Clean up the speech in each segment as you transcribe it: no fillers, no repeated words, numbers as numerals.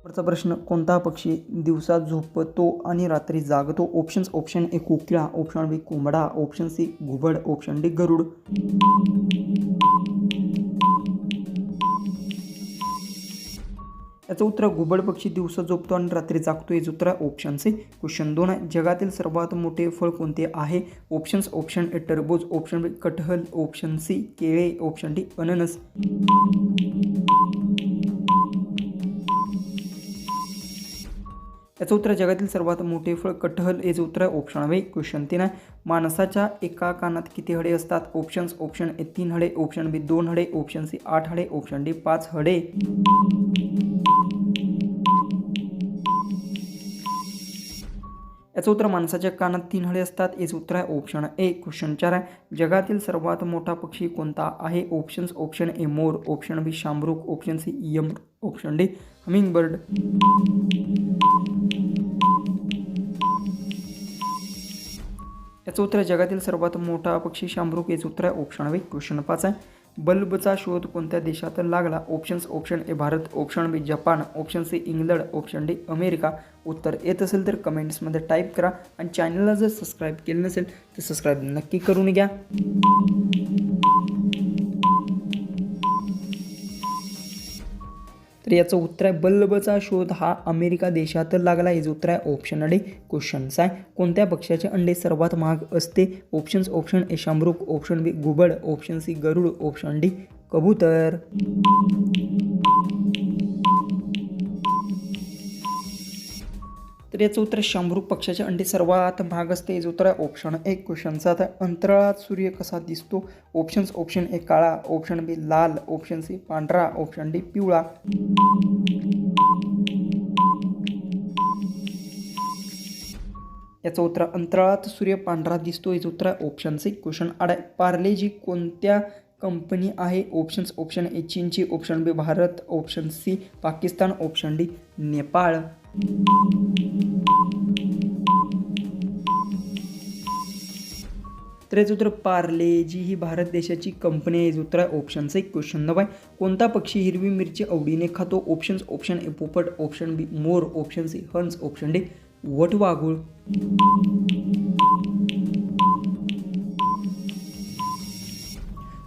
पुढचा प्रश्न, कोणता पक्षी दिवसा झोपतो आणि रात्री जागतो? ऑप्शन्स: ऑप्शन ए कोकिळा, ऑप्शन बी कोंबडा, ऑप्शन सी घुबड, ऑप्शन डी गरुड. याचं उत्तर घुबड पक्षी दिवसा झोपतो आणि रात्री जागतो. याचं उत्तर ऑप्शन सी. क्वेश्चन 2 आहे, जगातील सर्वात मोठे फळ कोणते आहे? ऑप्शन्स: ऑप्शन ए टरबूज, ऑप्शन बी कटहल, ऑप्शन सी केळे, ऑप्शन डी अननस. याचं उत्तर जगातील सर्वात मोठे फळ कटहल. याचं उत्तर ऑप्शन बी. क्वेश्चन 3 आहे, माणसाच्या एका कानात किती हडे असतात? ऑप्शन्स: ऑप्शन ए 3 हडे, ऑप्शन बी 2 हडे, ऑप्शन सी 8 हडे, ऑप्शन डी 5 हडे. याचं उत्तर माणसाच्या कानात 3 हडे असतात. याचं उत्तर आहे ऑप्शन ए. क्वेश्चन 4 आहे, जगातील सर्वात मोठा पक्षी कोणता आहे? ऑप्शन्स: ऑप्शन ए मोर, ऑप्शन बी शामरुख, ऑप्शन सी यम, ऑप्शन डी हमिंगबर्ड. याचं उत्तर जगातील सर्वात मोठा पक्षी शामरुख. याचं उत्तर आहे ऑप्शन बी. क्वेश्चन 5 आहे, बल्बचा शोध कोणत्या देशात लागला? Options: option A Bharat, option B Japan, option C England, option D America. उत्तर येत असेल तर कमेंट्समध्ये टाईप करा आणि चॅनलला जर सबस्क्राईब केलं नसेल तर सबस्क्राईब नक्की करून घ्या. तर याचं उत्तर आहे बल्बचा शोध हा अमेरिका देशात लागला. याचं उत्तर आहे ऑप्शन डी. क्वेश्चन्स आहे, कोणत्या पक्ष्याचे अंडे सर्वात महाग असते? ऑप्शन्स: ऑप्शन ए शामरुख, ऑप्शन बी घुबड, ऑप्शन सी गरुड, ऑप्शन डी कबूतर. तर याचं उत्तर शामरुख पक्षाचे अंडे सर्वात महाग असते. याचं उत्तर आहे ऑप्शन ए. क्वेश्चन 7 आहे, अंतराळात सूर्य कसा दिसतो? ऑप्शन्स: ऑप्शन ए काळा, ऑप्शन बी लाल, ऑप्शन सी पांढरा, ऑप्शन डी पिवळा. याचं उत्तर अंतराळात सूर्य पांढरा दिसतो. याचं उत्तर आहे ऑप्शन सी. क्वेश्चन 8 आहे, पार्ले-जी कोणत्या कंपनी आहे? ऑप्शन्स: ऑप्शन ए चीनची, option B Bharat, option C Pakistan, option D Nepal. तर याचं उत्तर पार्ले-जी ही भारत देशाची कंपनी आहे. याचं उत्तर आहे ऑप्शन सी. क्वेश्चन 9 आहे, कोणता पक्षी हिरवी मिरची आवडीने खातो? ऑप्शन्स: ऑप्शन ए पोपट, ऑप्शन बी मोर, ऑप्शन सी हंस, ऑप्शन डी वटवाघूळ.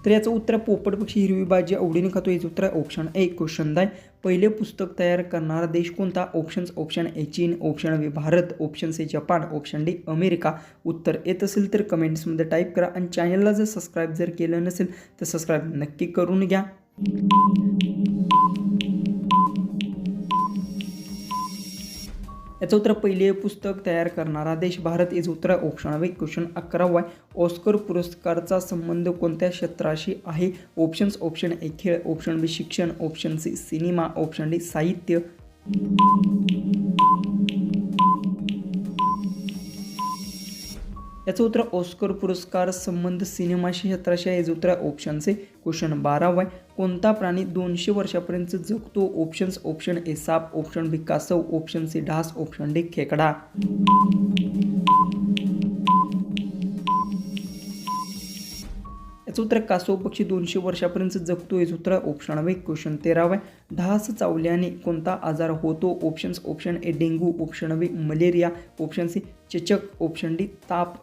तर याचं उत्तर पोपट पक्षी हिरवी भाजी आवडीने खातो. याचं उत्तर आहे ऑप्शन ए. क्वेश्चन 10, पहिले पुस्तक तयार करणारा देश कोणता? ऑप्शन्स: ऑप्शन ए चीन, option B Bharat, option C Japan, option D America. उत्तर येत असेल तर कमेंट्समध्ये टाईप करा आणि चॅनलला जर सबस्क्राईब जर केलं नसेल तर सबस्क्राईब नक्की करून घ्या. याचं उत्तर पहिले पुस्तक तयार करणारा देश भारत. याचं उत्तर आहे ऑप्शन बी. क्वेश्चन 11 आहे, ऑस्कर पुरस्काराचा संबंध कोणत्या क्षेत्राशी आहे? ऑप्शन्स: ऑप्शन ए खेळ, ऑप्शन बी शिक्षण, option C cinema, option D साहित्य. याचं उत्तर ऑस्कर पुरस्कार संबंध सिनेमाशी क्षेत्राशी आहे. याचं उत्तर आहे ऑप्शन सी. क्वेश्चन 12 आहे, कोणता प्राणी 200 वर्षापर्यंत जगतो? ऑप्शन्स: ऑप्शन ए साप, ऑप्शन बी कासव, option C Dhas, option D खेकडा. याचं उत्तर कासव पक्षी 200 वर्षापर्यंत जगतो. याचं उत्तर ऑप्शन बी. क्वेश्चन 13 आहे, ढास चावल्याने कोणता आजार होतो? Options: option A dengue, option B malaria, option C चेचक, ऑप्शन डी ताप.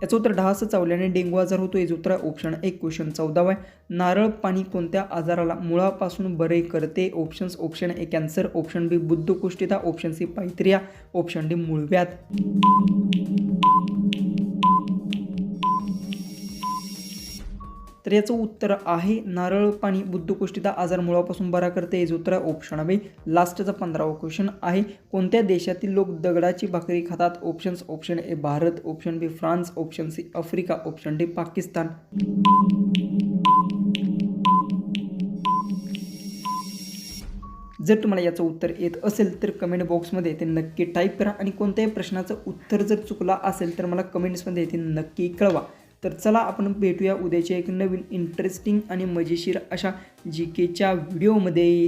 याचं उत्तर ढास चावल्याने डेंग्यू आजार होतो. याचं उत्तर ऑप्शन ए. क्वेश्चन 14 आहे, नारळ पाणी कोणत्या आजाराला मुळापासून बरे करते? Options: option A cancer, option B बुद्धकुष्ठिता, ऑप्शन सी पायत्रिया, ऑप्शन डी मूळव्याध. तर याचं उत्तर आहे नारळ पाणी बुद्धकुष्ठिता आजार मुळापासून बरा करते. याचं उत्तर ऑप्शन बी. लास्टचा 15वा क्वेश्चन आहे, कोणत्या देशातील लोक दगडाची भाकरी खातात? Options: option A Bharat, option B France, option C Africa, option D Pakistan. जर तुम्हाला याचं उत्तर येत असेल तर कमेंट बॉक्समध्ये ते नक्की टाईप करा आणि कोणत्याही प्रश्नाचं उत्तर जर चुकला असेल तर मला कमेंट्समध्ये ते नक्की कळवा. तर चला आपण भेटूया उद्याच्या एक नवीन इंटरेस्टिंग आणि मजेशीर अशा जीकेच्या व्हिडिओमध्ये.